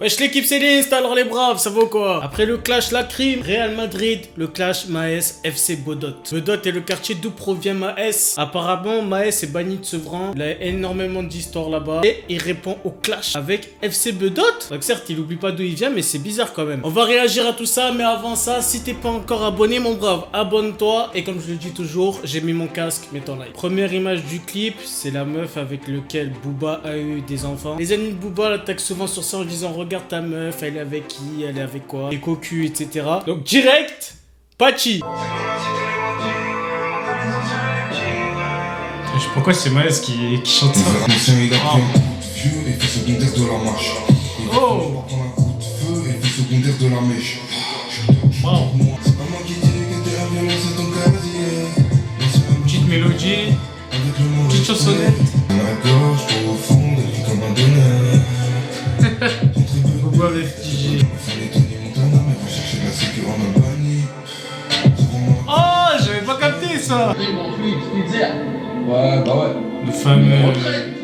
Wesh l'équipe Céleste, alors les braves, ça vaut quoi? Après le clash Lacrim, Real Madrid, le clash Maes FC Bodot. Bodot est le quartier d'où provient Maes. Apparemment, Maes est banni de Sevran. Il a énormément d'histoires là-bas. Et il répond au clash avec FC Bodot. Donc certes, il oublie pas d'où il vient, mais c'est bizarre quand même. On va réagir à tout ça, mais avant ça, si t'es pas encore abonné, mon brave, abonne-toi. Et comme je le dis toujours, j'ai mis mon casque, mets ton like. Première image du clip, c'est la meuf avec laquelle Booba a eu des enfants. Les amis de Booba l'attaquent souvent sur ça en disant regarde ta meuf, elle est avec qui, elle est avec quoi, les cocus, etc. Donc direct, Pachi. Pourquoi c'est Maes qui chante ça? L'ancien il a pris un coup de vieux et fait secondaire de la marche. Il va prendre un coup de feu et fait secondaire de la mèche. C'est pas moi qui dis que t'es la violence c'est ton casier. Petite mélodie, Avec le mot petite chansonnette. La gorge au fond de vie comme un donneur. Booba avec DJ. Fallait Tony Montana mais va chercher la sécu en Albanie. Oh, j'avais pas capté ça. Ouais, bah ouais.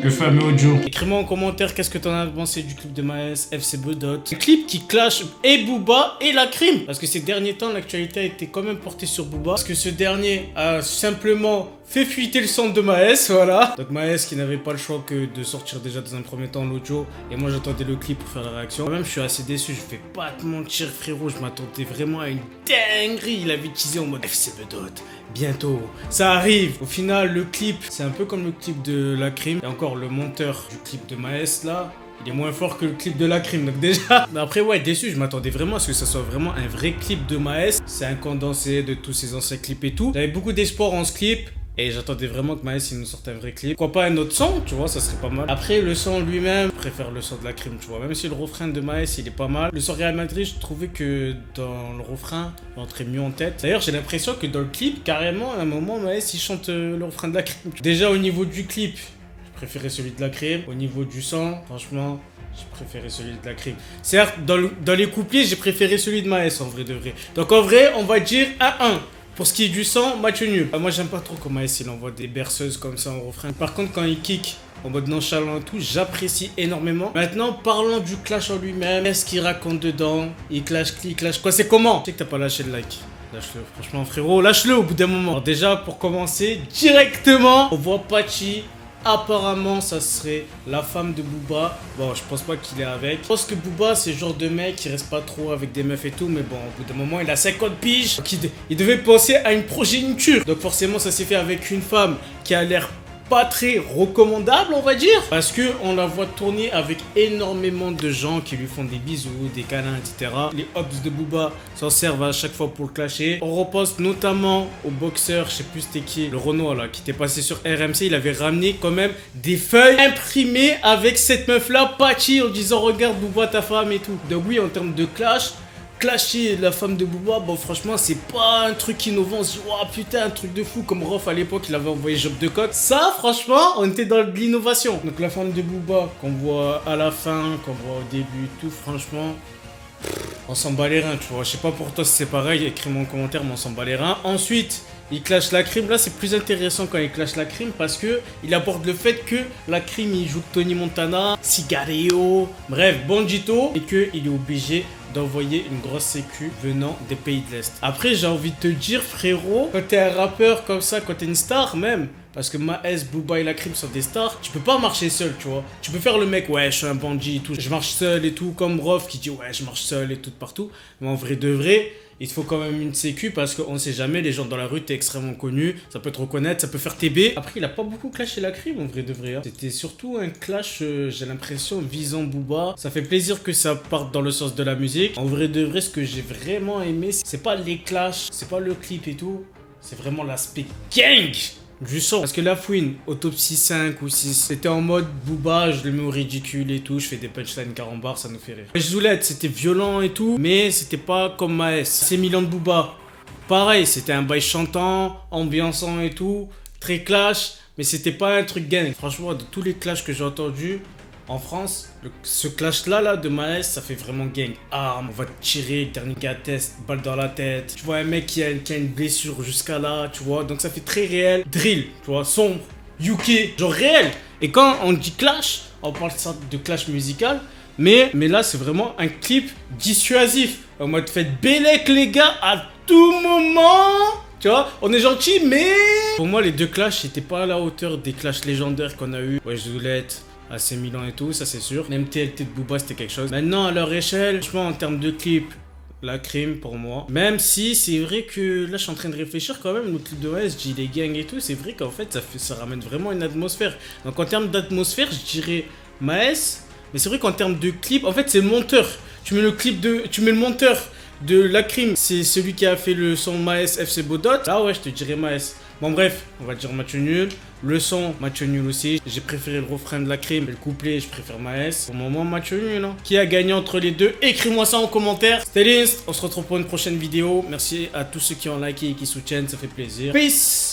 Le fameux audio. Écris-moi en commentaire qu'est-ce que t'en as pensé du clip de Maes FC Bodot. Un clip qui clash et Booba et Lacrim. Parce que ces derniers temps, l'actualité a été quand même portée sur Booba. Parce que ce dernier a simplement fait fuiter le son de Maes, voilà. Donc Maes qui n'avait pas le choix que de sortir déjà dans un premier temps l'audio. Et moi j'attendais le clip pour faire la réaction. Quand même je suis assez déçu, je vais pas te mentir frérot. Je m'attendais vraiment à une dinguerie. Il avait teasé en mode FC Bodot. Bientôt, ça arrive. Au final, le clip, c'est un peu comme le clip de Lacrim. Et encore, le monteur du clip de Maes, là, il est moins fort que le clip de Lacrim. Donc déjà, mais après, ouais, déçu, je m'attendais vraiment à ce que ça soit vraiment un vrai clip de Maes. C'est un condensé de tous ses anciens clips et tout. J'avais beaucoup d'espoir en ce clip. Et j'attendais vraiment que Maes il nous sorte un vrai clip. Pourquoi pas un autre son, tu vois, ça serait pas mal. Après, le son lui-même, je préfère le son de Lacrim, tu vois. Même si le refrain de Maes il est pas mal. Le son Real Madrid, je trouvais que dans le refrain, il rentrait mieux en tête. D'ailleurs, j'ai l'impression que dans le clip, carrément, à un moment, Maes il chante le refrain de Lacrim. Déjà, au niveau du clip, je préférais celui de Lacrim. Au niveau du son, franchement, j'ai préféré celui de Lacrim. Certes, dans les couplets, j'ai préféré celui de Maes en vrai de vrai. Donc en vrai, on va dire 1-1. Pour ce qui est du son, match nul. Moi, j'aime pas trop quand Maes il envoie des berceuses comme ça en refrain. Par contre, quand il kick en mode nonchalant et tout, j'apprécie énormément. Maintenant, parlons du clash en lui-même. Qu'est-ce qu'il raconte dedans? Il clash quoi? C'est comment? Je sais que t'as pas lâché le like. Lâche-le, franchement, frérot, lâche-le au bout d'un moment. Alors, déjà, pour commencer, directement, on voit Pachi. Apparemment, ça serait la femme de Booba. Bon, je pense pas qu'il est avec. Je pense que Booba, c'est le genre de mec qui reste pas trop avec des meufs et tout. Mais bon, au bout d'un moment, il a 50 piges. Donc, il devait penser à une progéniture. Donc, forcément, ça s'est fait avec une femme qui a l'air pas très recommandable, on va dire. Parce que on la voit tourner avec énormément de gens qui lui font des bisous, des câlins, etc. Les hops de Booba s'en servent à chaque fois pour le clasher. On repense notamment au boxeur, je sais plus c'était qui, le Renoir là, qui était passé sur RMC. Il avait ramené quand même des feuilles imprimées avec cette meuf là, Pachi, en disant regarde Booba ta femme et tout. Donc oui, en termes de clash, clasher la femme de Booba, bon franchement c'est pas un truc innovant, on se dit oh putain un truc de fou comme Rof à l'époque il avait envoyé Job de Coq. Ça franchement on était dans de l'innovation. Donc la femme de Booba qu'on voit à la fin, qu'on voit au début et tout, franchement on s'en bat les reins tu vois. Je sais pas pour toi si c'est pareil, écris-moi en commentaire mais on s'en bat les reins. Ensuite il clash Lacrim, là c'est plus intéressant quand il clash Lacrim parce que il aborde le fait que Lacrim il joue Tony Montana, Cigario, bref Bandito et qu'il est obligé d'envoyer une grosse sécu venant des pays de l'Est. Après j'ai envie de te dire frérot, quand t'es un rappeur comme ça, quand t'es une star même, parce que Maes, Booba et Lacrim sont des stars, tu peux pas marcher seul tu vois. Tu peux faire le mec ouais je suis un bandit et tout, je marche seul et tout, comme Rof qui dit ouais je marche seul et tout partout. Mais en vrai de vrai, il te faut quand même une sécu parce qu'on sait jamais, les gens dans la rue, t'es extrêmement connu, ça peut te reconnaître, ça peut faire TB. Après, il a pas beaucoup clashé Lacrim en vrai de vrai. Hein. C'était surtout un clash, j'ai l'impression, visant Booba. Ça fait plaisir que ça parte dans le sens de la musique. En vrai de vrai, ce que j'ai vraiment aimé, c'est pas les clashs, c'est pas le clip et tout, c'est vraiment l'aspect gang du son. Parce que La Fouine, Autopsie 5 ou 6, c'était en mode Booba, je le mets au ridicule et tout, je fais des punchlines carambars, ça nous fait rire. Zoulette, c'était violent et tout, mais c'était pas comme Maes. C'est Milan de Booba. Pareil, c'était un bail chantant, ambiançant et tout, très clash, mais c'était pas un truc gang. Franchement, de tous les clashs que j'ai entendus, en France, ce clash-là de Maes, ça fait vraiment gang. Arme, on va te tirer, dernier à test, balle dans la tête. Tu vois un mec qui a une blessure jusqu'à là, tu vois. Donc ça fait très réel. Drill, tu vois, sombre, UK, genre réel. Et quand on dit clash, on parle de clash musical. Mais là, c'est vraiment un clip dissuasif. En mode, faites bellec, les gars, à tout moment. Tu vois, on est gentil, mais... Pour moi, les deux clashs n'étaient pas à la hauteur des clashs légendaires qu'on a eu. Ouais, Zoulette, AC Milan et tout, ça c'est sûr. Même TLT de Booba, c'était quelque chose. Maintenant, à leur échelle, franchement, en termes de clips, la crime pour moi. Même si c'est vrai que là, je suis en train de réfléchir quand même. Le clip de Maes, je dis les gangs et tout, c'est vrai qu'en fait, ça ramène vraiment une atmosphère. Donc en termes d'atmosphère, je dirais Maes. Mais c'est vrai qu'en termes de clip, en fait, c'est le monteur. Tu mets le monteur de la crime, c'est celui qui a fait le son Maes FC Bodot. Là, ouais, je te dirais Maes. Bon, bref, on va dire match nul. Le son, match nul aussi. J'ai préféré le refrain de la crime. Le couplet, je préfère Maes. Pour le moment, match nul. Hein. Qui a gagné entre les deux? Écris-moi ça en commentaire. C'était List. On se retrouve pour une prochaine vidéo. Merci à tous ceux qui ont liké et qui soutiennent. Ça fait plaisir. Peace.